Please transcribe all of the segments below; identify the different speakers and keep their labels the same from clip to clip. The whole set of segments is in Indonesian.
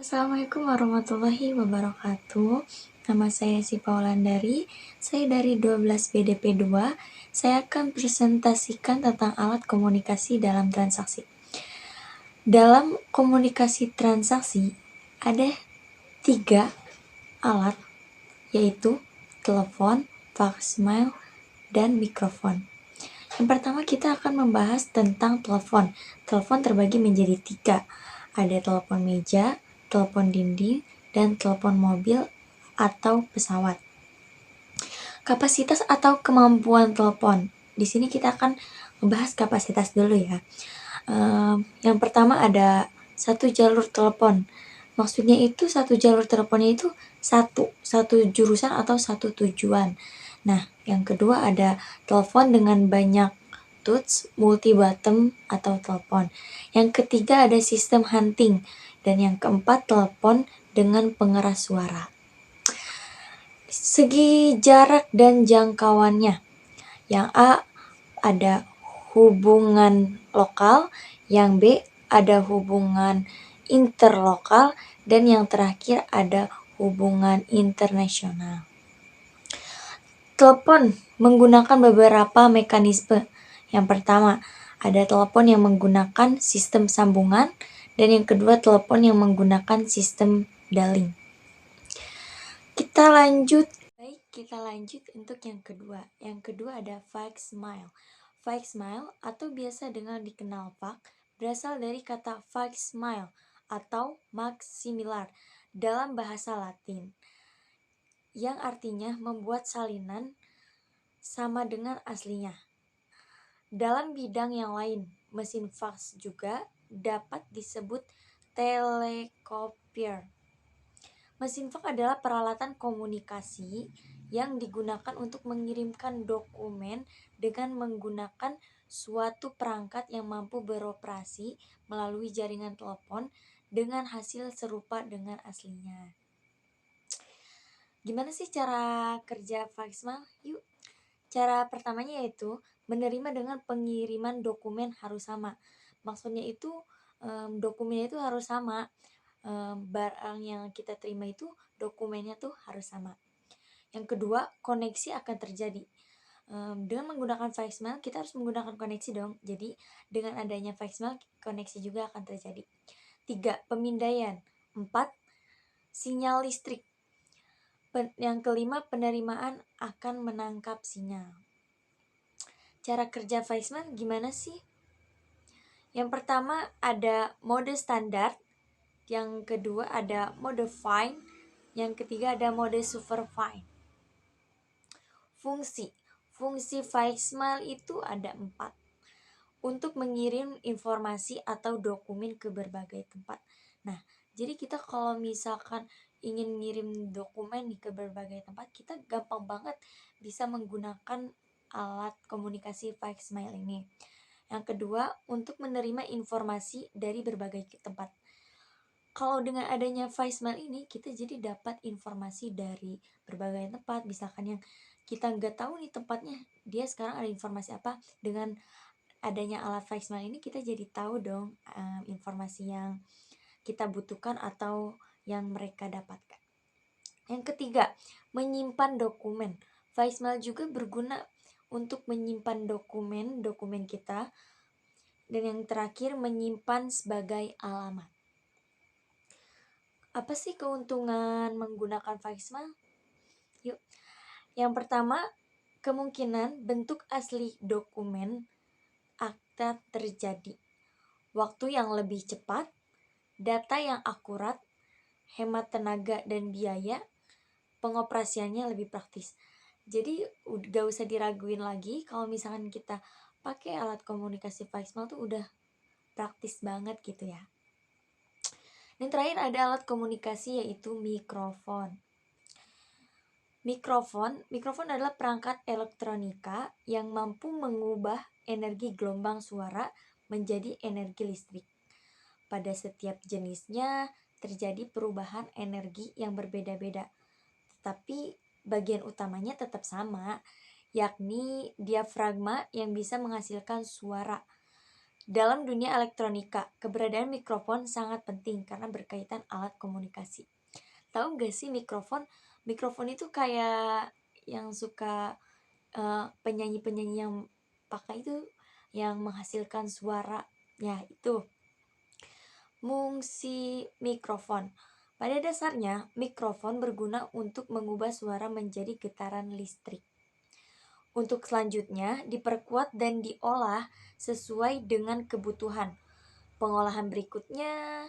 Speaker 1: Assalamualaikum warahmatullahi wabarakatuh. Nama saya Sipa Wulandari. Saya dari 12 BDP 2. Saya akan presentasikan tentang alat komunikasi dalam transaksi. Dalam komunikasi transaksi ada 3 alat, yaitu telepon, faxmail, dan mikrofon. Yang pertama kita akan membahas tentang telepon. Telepon terbagi menjadi 3. Ada telepon meja, telepon dinding, dan telepon mobil atau pesawat. Kapasitas atau kemampuan telepon. Di sini kita akan membahas kapasitas dulu ya. Yang pertama ada satu jalur telepon. Maksudnya itu satu jalur teleponnya itu satu jurusan atau satu tujuan. Nah, yang kedua ada telepon dengan banyak touch multi bottom atau telepon. Yang ketiga ada sistem hunting, dan yang keempat telepon dengan pengeras suara. Segi jarak dan jangkauannya. Yang A ada hubungan lokal, yang B ada hubungan interlokal, dan yang terakhir ada hubungan internasional. Telepon menggunakan beberapa mekanisme. Yang pertama, ada telepon yang menggunakan sistem sambungan, dan yang kedua telepon yang menggunakan sistem dialing. Kita lanjut untuk yang kedua. Yang kedua ada faxmail. Faxmail atau biasa dengan dikenal fax berasal dari kata faxmail atau maksimilar dalam bahasa Latin, yang artinya membuat salinan sama dengan aslinya. Dalam bidang yang lain, mesin fax juga dapat disebut telecopier. Mesin fax adalah peralatan komunikasi yang digunakan untuk mengirimkan dokumen dengan menggunakan suatu perangkat yang mampu beroperasi melalui jaringan telepon dengan hasil serupa dengan aslinya. Gimana sih cara kerja faxmail? Yuk. Cara pertamanya yaitu menerima dengan pengiriman dokumen harus sama. Maksudnya itu dokumennya itu harus sama. Barang yang kita terima itu dokumennya tuh harus sama. Yang kedua, koneksi akan terjadi. Dengan menggunakan faxmail kita harus menggunakan koneksi dong. Jadi dengan adanya faxmail koneksi juga akan terjadi. 3. Pemindaian. 4. Sinyal listrik. Yang kelima, penerimaan akan menangkap sinyal. Cara kerja faxmail gimana sih? Yang pertama ada mode standar, yang kedua ada mode fine, yang ketiga ada mode super fine. Fungsi faxmail itu ada 4. Untuk mengirim informasi atau dokumen ke berbagai tempat. Nah, jadi kita kalau misalkan ingin ngirim dokumen ke berbagai tempat, kita gampang banget bisa menggunakan alat komunikasi faxmail ini. Yang kedua, untuk menerima informasi dari berbagai tempat. Kalau dengan adanya faxmail ini, kita jadi dapat informasi dari berbagai tempat. Misalkan yang kita nggak tahu nih tempatnya, dia sekarang ada informasi apa. Dengan adanya alat faxmail ini, kita jadi tahu dong informasi yang kita butuhkan atau yang mereka dapatkan. Yang ketiga, menyimpan dokumen. Faxmail juga berguna untuk menyimpan dokumen kita. Dan yang terakhir, menyimpan sebagai alamat. Apa sih keuntungan menggunakan faxmail? Yuk. Yang pertama, kemungkinan bentuk asli dokumen akan terjadi. Waktu yang lebih cepat, data yang akurat, hemat tenaga dan biaya, pengoperasiannya lebih praktis. Jadi gak usah diraguin lagi kalau misalkan kita pakai alat komunikasi faxmail tuh udah praktis banget gitu ya. Dan terakhir ada alat komunikasi yaitu mikrofon. Mikrofon adalah perangkat elektronika yang mampu mengubah energi gelombang suara menjadi energi listrik. Pada setiap jenisnya terjadi perubahan energi yang berbeda-beda, tetapi bagian utamanya tetap sama, yakni diafragma yang bisa menghasilkan suara. Dalam dunia elektronika, keberadaan mikrofon sangat penting karena berkaitan alat komunikasi. Tahu nggak sih mikrofon? Mikrofon itu kayak yang suka penyanyi-penyanyi yang pakai itu, yang menghasilkan suara. Ya, itu fungsi mikrofon. Pada dasarnya, mikrofon berguna untuk mengubah suara menjadi getaran listrik. Untuk selanjutnya, diperkuat dan diolah sesuai dengan kebutuhan. Pengolahan berikutnya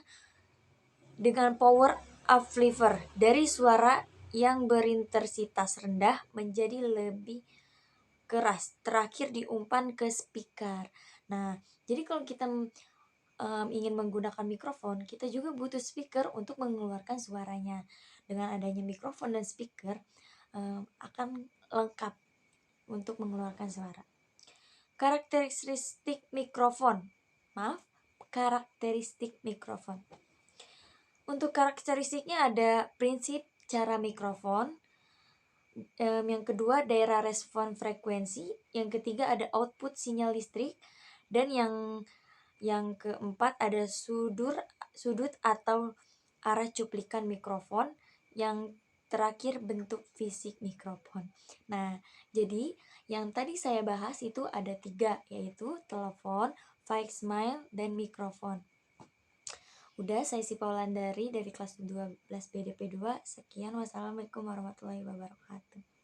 Speaker 1: dengan power amplifier dari suara yang berintensitas rendah menjadi lebih keras. Terakhir diumpan ke speaker. Nah, jadi kalau kita ingin menggunakan mikrofon, kita juga butuh speaker untuk mengeluarkan suaranya. Dengan adanya mikrofon dan speaker, akan lengkap untuk mengeluarkan suara. Karakteristik mikrofon. Karakteristik mikrofon. Untuk karakteristiknya ada prinsip cara mikrofon. Yang kedua daerah respon frekuensi. Yang ketiga ada output sinyal listrik. Dan yang keempat ada sudut atau arah cuplikan mikrofon. Yang terakhir bentuk fisik mikrofon. Nah, jadi yang tadi saya bahas itu ada 3, yaitu telepon, fixed mile, dan mikrofon. Udah, saya si Paulandari dari kelas 12 BDP 2. Sekian, wassalamualaikum warahmatullahi wabarakatuh.